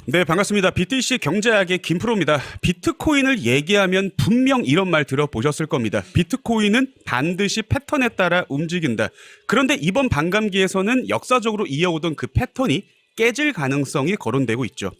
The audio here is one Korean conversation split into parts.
네, 반갑습니다. BTC 경제학의 김프로입니다. 비트코인을 얘기하면 분명 이런 말 들어보셨을 겁니다. 비트코인은 반드시 패턴에 따라 움직인다. 그런데 이번 반감기에서는 역사적으로 이어오던 그 패턴이 깨질 가능성이 거론되고 있죠.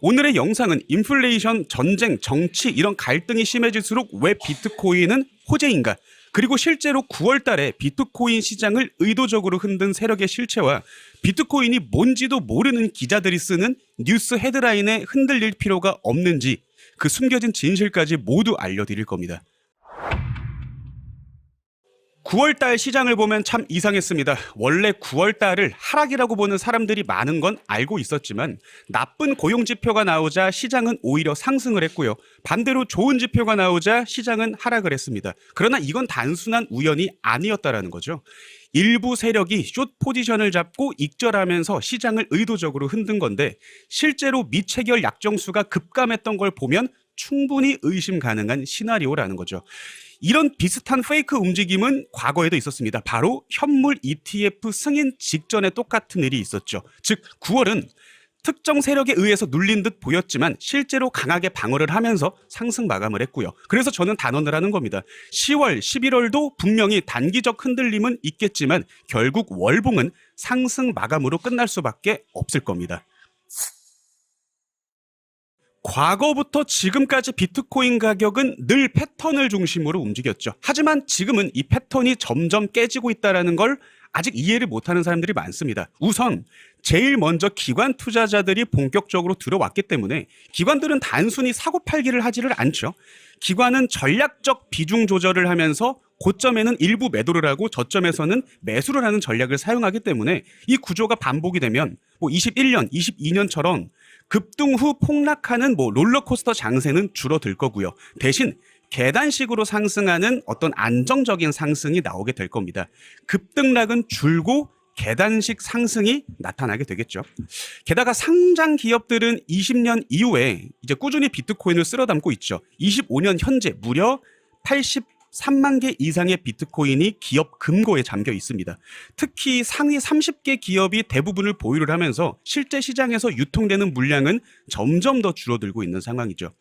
오늘의 영상은 인플레이션, 전쟁, 정치 이런 갈등이 심해질수록 왜 비트코인은 호재인가? 그리고 실제로 9월 달에 비트코인 시장을 의도적으로 흔든 세력의 실체와 비트코인이 뭔지도 모르는 기자들이 쓰는 뉴스 헤드라인에 흔들릴 필요가 없는지 그 숨겨진 진실까지 모두 알려드릴 겁니다. 9월 달 시장을 보면 참 이상했습니다. 원래 9월 달을 하락이라고 보는 사람들이 많은 건 알고 있었지만 나쁜 고용 지표가 나오자 시장은 오히려 상승을 했고요. 반대로 좋은 지표가 나오자 시장은 하락을 했습니다. 그러나 이건 단순한 우연이 아니었다라는 거죠. 일부 세력이 숏 포지션을 잡고 익절하면서 시장을 의도적으로 흔든 건데 실제로 미체결 약정수가 급감했던 걸 보면 충분히 의심 가능한 시나리오라는 거죠. 이런 비슷한 페이크 움직임은 과거에도 있었습니다. 바로 현물 ETF 승인 직전에 똑같은 일이 있었죠. 즉 9월은 특정 세력에 의해서 눌린 듯 보였지만 실제로 강하게 방어를 하면서 상승 마감을 했고요. 그래서 저는 단언을 하는 겁니다. 10월, 11월도 분명히 단기적 흔들림은 있겠지만 결국 월봉은 상승 마감으로 끝날 수밖에 없을 겁니다. 과거부터 지금까지 비트코인 가격은 늘 패턴을 중심으로 움직였죠. 하지만 지금은 이 패턴이 점점 깨지고 있다는 걸 아직 이해를 못하는 사람들이 많습니다. 우선 제일 먼저 기관 투자자들이 본격적으로 들어왔기 때문에 기관들은 단순히 사고팔기를 하지를 않죠. 기관은 전략적 비중 조절을 하면서 고점에는 일부 매도를 하고 저점에서는 매수를 하는 전략을 사용하기 때문에 이 구조가 반복이 되면 21년, 22년처럼 급등 후 폭락하는 롤러코스터 장세는 줄어들 거고요. 대신 계단식으로 상승하는 어떤 안정적인 상승이 나오게 될 겁니다. 급등락은 줄고 계단식 상승이 나타나게 되겠죠. 게다가 상장 기업들은 20년 이후에 이제 꾸준히 비트코인을 쓸어 담고 있죠. 25년 현재 무려 83만 개 이상의 비트코인이 기업 금고에 잠겨 있습니다. 특히 상위 30개 기업이 대부분을 보유를 하면서 실제 시장에서 유통되는 물량은 점점 더 줄어들고 있는 상황이죠.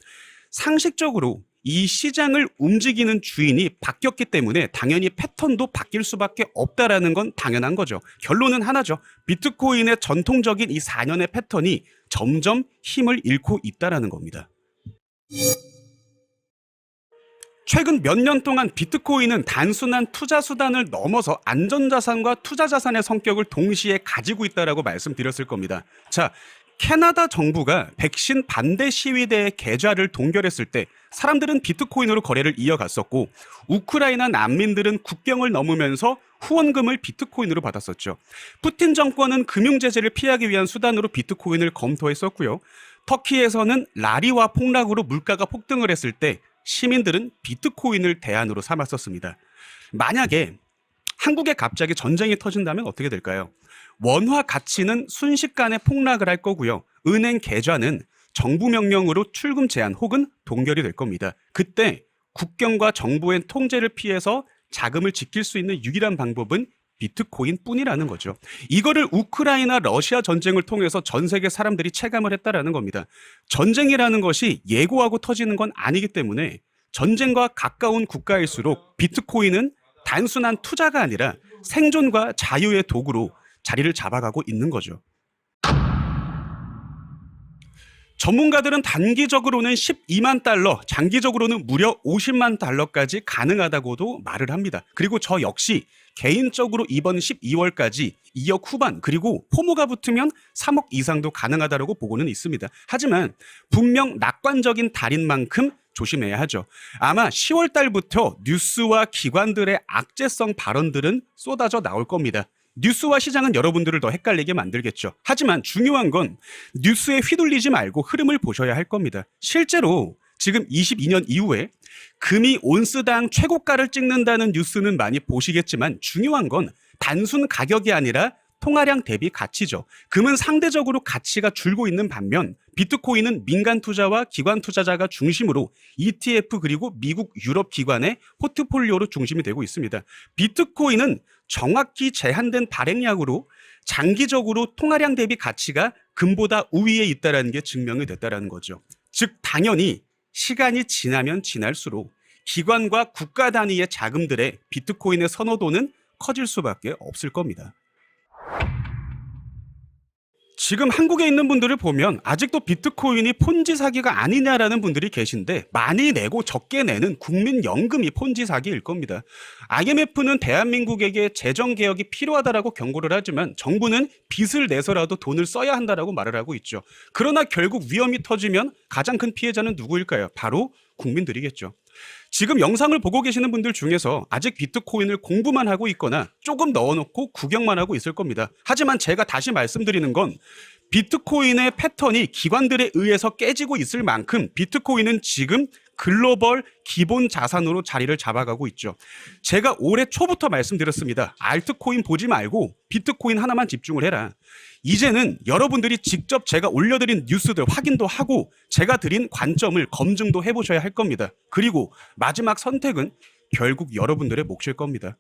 상식적으로 이 시장을 움직이는 주인이 바뀌었기 때문에 당연히 패턴도 바뀔 수밖에 없다라는 건 당연한 거죠. 결론은 하나죠. 비트코인의 전통적인 이 4년의 패턴이 점점 힘을 잃고 있다라는 겁니다. 최근 몇 년 동안 비트코인은 단순한 투자 수단을 넘어서 안전자산과 투자자산의 성격을 동시에 가지고 있다라고 말씀드렸을 겁니다. 자, 캐나다 정부가 백신 반대 시위대의 계좌를 동결했을 때 사람들은 비트코인으로 거래를 이어갔었고 우크라이나 난민들은 국경을 넘으면서 후원금을 비트코인으로 받았었죠. 푸틴 정권은 금융제재를 피하기 위한 수단으로 비트코인을 검토했었고요. 터키에서는 라리와 폭락으로 물가가 폭등을 했을 때 시민들은 비트코인을 대안으로 삼았었습니다. 만약에 한국에 갑자기 전쟁이 터진다면 어떻게 될까요? 원화 가치는 순식간에 폭락을 할 거고요. 은행 계좌는 정부 명령으로 출금 제한 혹은 동결이 될 겁니다. 그때 국경과 정부의 통제를 피해서 자금을 지킬 수 있는 유일한 방법은 비트코인 뿐이라는 거죠. 이거를 우크라이나 러시아 전쟁을 통해서 전 세계 사람들이 체감을 했다라는 겁니다. 전쟁이라는 것이 예고하고 터지는 건 아니기 때문에 전쟁과 가까운 국가일수록 비트코인은 단순한 투자가 아니라 생존과 자유의 도구로 자리를 잡아가고 있는 거죠. 전문가들은 단기적으로는 12만 달러, 장기적으로는 무려 50만 달러까지 가능하다고도 말을 합니다. 그리고 저 역시 개인적으로 이번 12월까지 2억 후반 그리고 포모가 붙으면 3억 이상도 가능하다고 보고는 있습니다. 하지만 분명 낙관적인 달인 만큼 조심해야 하죠. 아마 10월 달부터 뉴스와 기관들의 악재성 발언들은 쏟아져 나올 겁니다. 뉴스와 시장은 여러분들을 더 헷갈리게 만들겠죠. 하지만 중요한 건 뉴스에 휘둘리지 말고 흐름을 보셔야 할 겁니다. 실제로 지금 22년 이후에 금이 온스당 최고가를 찍는다는 뉴스는 많이 보시겠지만 중요한 건 단순 가격이 아니라 통화량 대비 가치죠. 금은 상대적으로 가치가 줄고 있는 반면 비트코인은 민간 투자와 기관 투자자가 중심으로 ETF 그리고 미국 유럽 기관의 포트폴리오로 중심이 되고 있습니다. 비트코인은 정확히 제한된 발행량으로 장기적으로 통화량 대비 가치가 금보다 우위에 있다는 게 증명이 됐다는 거죠. 즉 당연히 시간이 지나면 지날수록 기관과 국가 단위의 자금들의 비트코인의 선호도는 커질 수밖에 없을 겁니다. 지금 한국에 있는 분들을 보면 아직도 비트코인이 폰지 사기가 아니냐라는 분들이 계신데, 많이 내고 적게 내는 국민연금이 폰지 사기일 겁니다. IMF는 대한민국에게 재정개혁이 필요하다라고 경고를 하지만 정부는 빚을 내서라도 돈을 써야 한다라고 말을 하고 있죠. 그러나 결국 위험이 터지면 가장 큰 피해자는 누구일까요? 바로 국민들이겠죠. 지금 영상을 보고 계시는 분들 중에서 아직 비트코인을 공부만 하고 있거나 조금 넣어놓고 구경만 하고 있을 겁니다. 하지만 제가 다시 말씀드리는 건 비트코인의 패턴이 기관들에 의해서 깨지고 있을 만큼 비트코인은 지금 글로벌 기본 자산으로 자리를 잡아가고 있죠. 제가 올해 초부터 말씀드렸습니다. 알트코인 보지 말고 비트코인 하나만 집중을 해라. 이제는 여러분들이 직접 제가 올려드린 뉴스들 확인도 하고 제가 드린 관점을 검증도 해보셔야 할 겁니다. 그리고 마지막 선택은 결국 여러분들의 몫일 겁니다.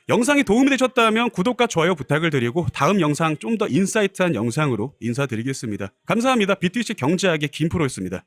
영상이 도움이 되셨다면 구독과 좋아요 부탁을 드리고 다음 영상 좀 더 인사이트한 영상으로 인사드리겠습니다. 감사합니다. 비트위치 경제학의 김프로였습니다.